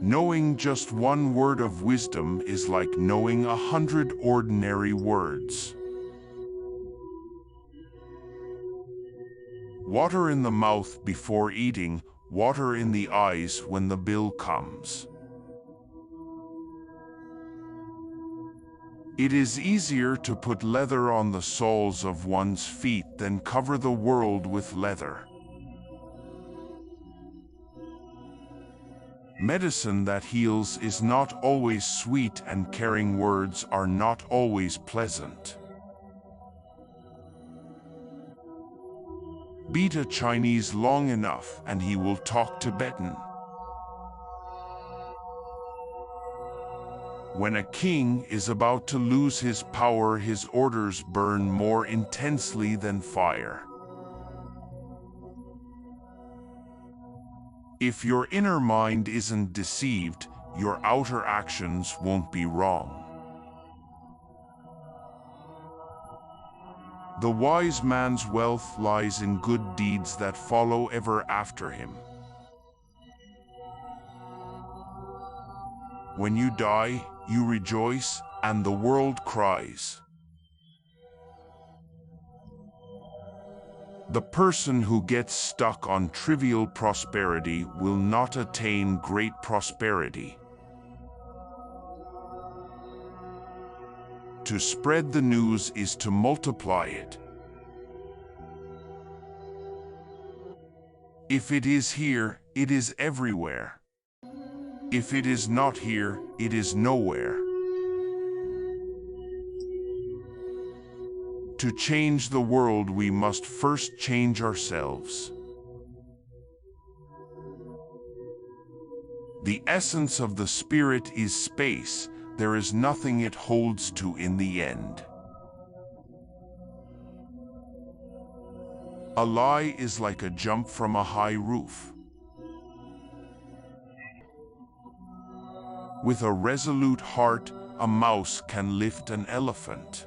Knowing just one word of wisdom is like knowing 100 ordinary words. Water in the mouth before eating, water in the eyes when the bill comes. It is easier to put leather on the soles of one's feet than cover the world with leather. Medicine that heals is not always sweet, and caring words are not always pleasant. Beat a Chinese long enough and he will talk Tibetan. When a king is about to lose his power, his orders burn more intensely than fire. If your inner mind isn't deceived, your outer actions won't be wrong. The wise man's wealth lies in good deeds that follow ever after him. When you die, you rejoice, and the world cries. The person who gets stuck on trivial prosperity will not attain great prosperity. To spread the news is to multiply it. If it is here, it is everywhere. If it is not here, it is nowhere. To change the world, we must first change ourselves. The essence of the spirit is space. There is nothing it holds to in the end. A lie is like a jump from a high roof. With a resolute heart, a mouse can lift an elephant.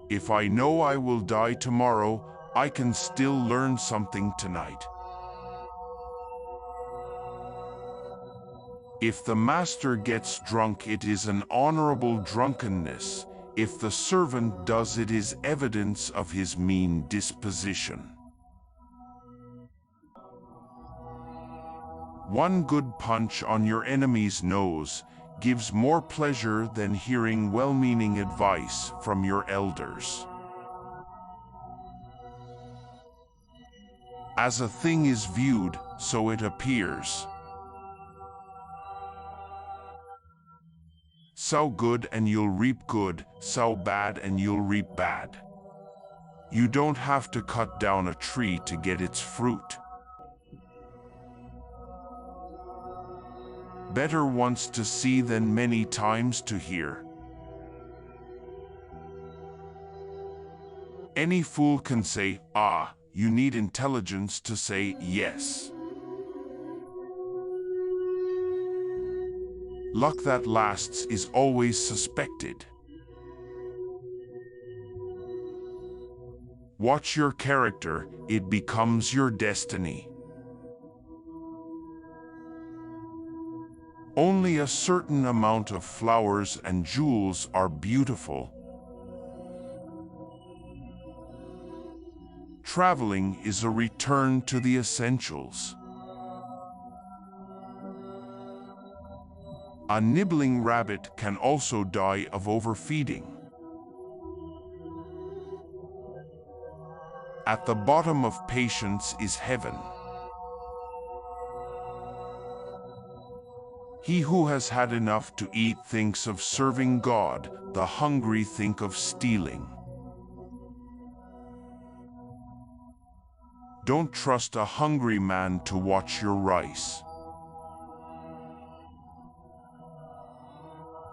If I know I will die tomorrow, I can still learn something tonight. If the master gets drunk, it is an honorable drunkenness. If the servant does, it is evidence of his mean disposition. One good punch on your enemy's nose gives more pleasure than hearing well-meaning advice from your elders. As a thing is viewed, so it appears. Sow good and you'll reap good, sow bad and you'll reap bad. You don't have to cut down a tree to get its fruit. Better once to see than many times to hear. Any fool can say, "Ah," you need intelligence to say yes. Luck that lasts is always suspected. Watch your character, it becomes your destiny. Only a certain amount of flowers and jewels are beautiful. Traveling is a return to the essentials. A nibbling rabbit can also die of overfeeding. At the bottom of patience is heaven. He who has had enough to eat thinks of serving God, the hungry think of stealing. Don't trust a hungry man to watch your rice.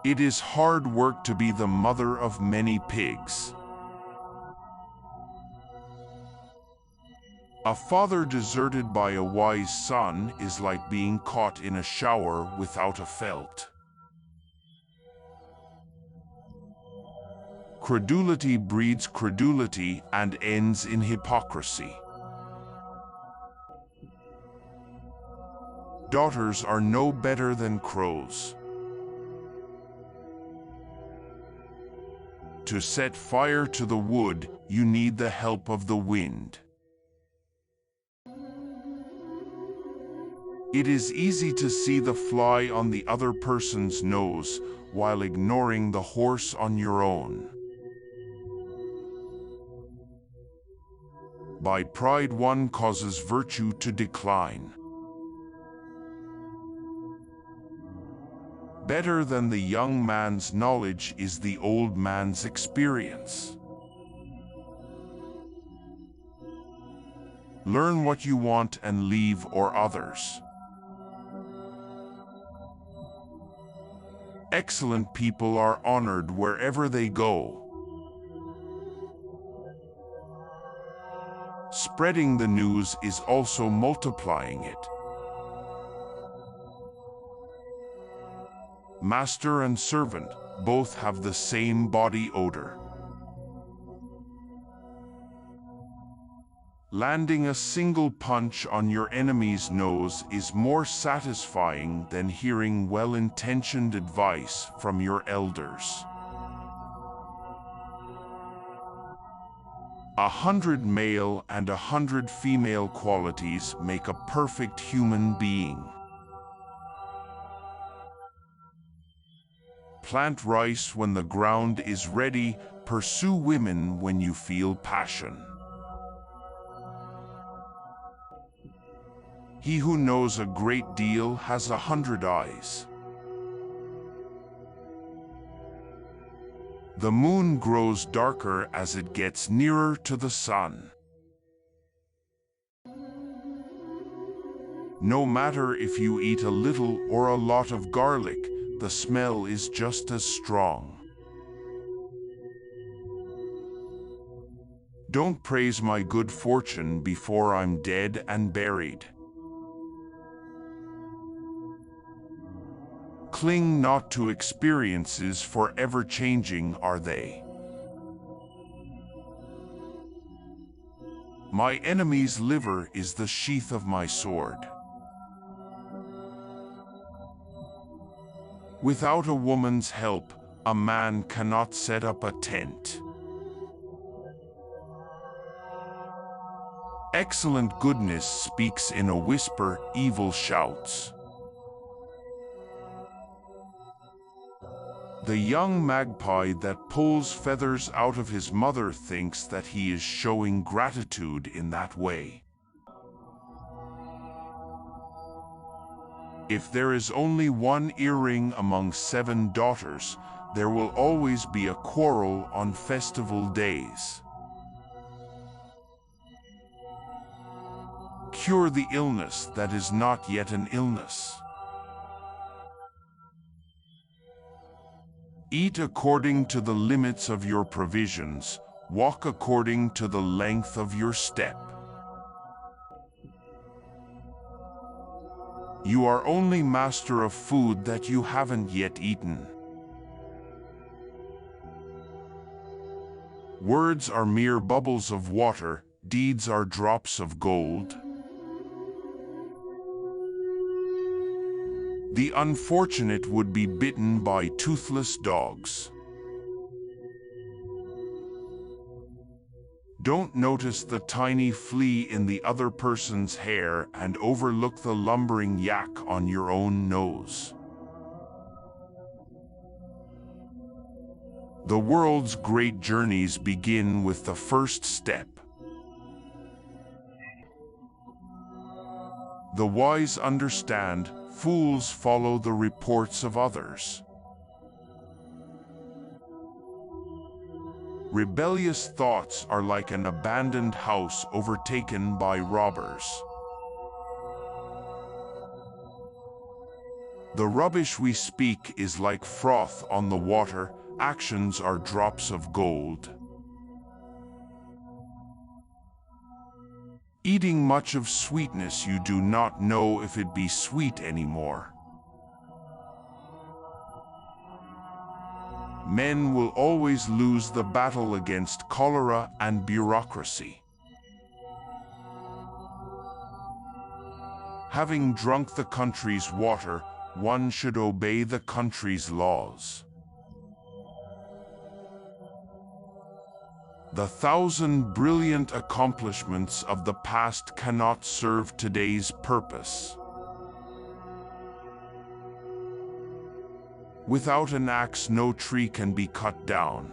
It is hard work to be the mother of many pigs. A father deserted by a wise son is like being caught in a shower without a felt. Credulity breeds credulity and ends in hypocrisy. daughters are no better than crows. To set fire to the wood, you need the help of the wind. It is easy to see the fly on the other person's nose while ignoring the horse on your own. By pride one causes virtue to decline. Better than the young man's knowledge is the old man's experience. Learn what you want and leave or others. Excellent people are honored wherever they go. Spreading the news is also multiplying it. Master and servant both have the same body odor. Landing a single punch on your enemy's nose is more satisfying than hearing well-intentioned advice from your elders. 100 male and 100 female qualities make a perfect human being. Plant rice when the ground is ready. Pursue women when you feel passion. He who knows a great deal has 100 eyes. The moon grows darker as it gets nearer to the sun. No matter if you eat a little or a lot of garlic, the smell is just as strong. Don't praise my good fortune before I'm dead and buried. Cling not to experiences, for ever-changing are they. My enemy's liver is the sheath of my sword. Without a woman's help, a man cannot set up a tent. Excellent goodness speaks in a whisper, evil shouts. The young magpie that pulls feathers out of his mother thinks that he is showing gratitude in that way. If there is only one earring among 7 daughters, there will always be a quarrel on festival days. Cure the illness that is not yet an illness. Eat according to the limits of your provisions, walk according to the length of your step. You are only master of food that you haven't yet eaten. Words are mere bubbles of water, deeds are drops of gold. The unfortunate would be bitten by toothless dogs. Don't notice the tiny flea in the other person's hair and overlook the lumbering yak on your own nose. The world's great journeys begin with the first step. The wise understand, fools follow the reports of others. Rebellious thoughts are like an abandoned house overtaken by robbers. The rubbish we speak is like froth on the water, actions are drops of gold. Eating much of sweetness, you do not know if it be sweet anymore. Men will always lose the battle against cholera and bureaucracy. Having drunk the country's water, one should obey the country's laws. The 1,000 brilliant accomplishments of the past cannot serve today's purpose. Without an axe, no tree can be cut down.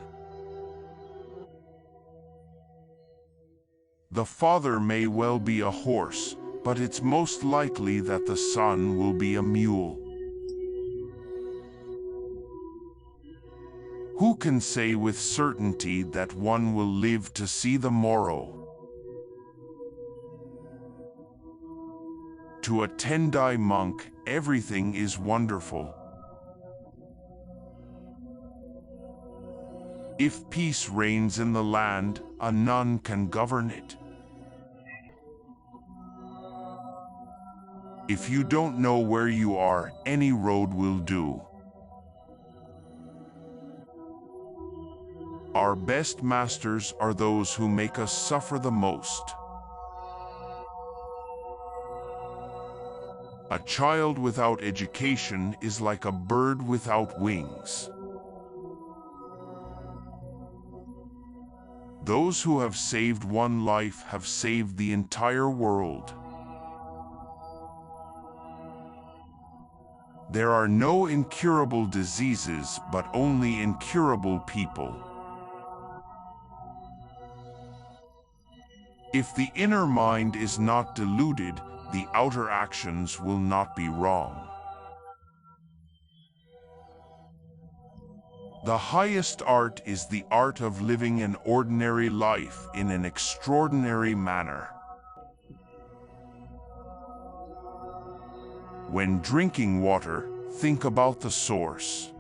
The father may well be a horse, but it's most likely that the son will be a mule. Who can say with certainty that one will live to see the morrow? To a Tendai monk, everything is wonderful. If peace reigns in the land, a nun can govern it. If you don't know where you are, any road will do. Our best masters are those who make us suffer the most. A child without education is like a bird without wings. Those who have saved one life have saved the entire world. There are no incurable diseases, but only incurable people. If the inner mind is not deluded, the outer actions will not be wrong. The highest art is the art of living an ordinary life in an extraordinary manner. When drinking water, think about the source.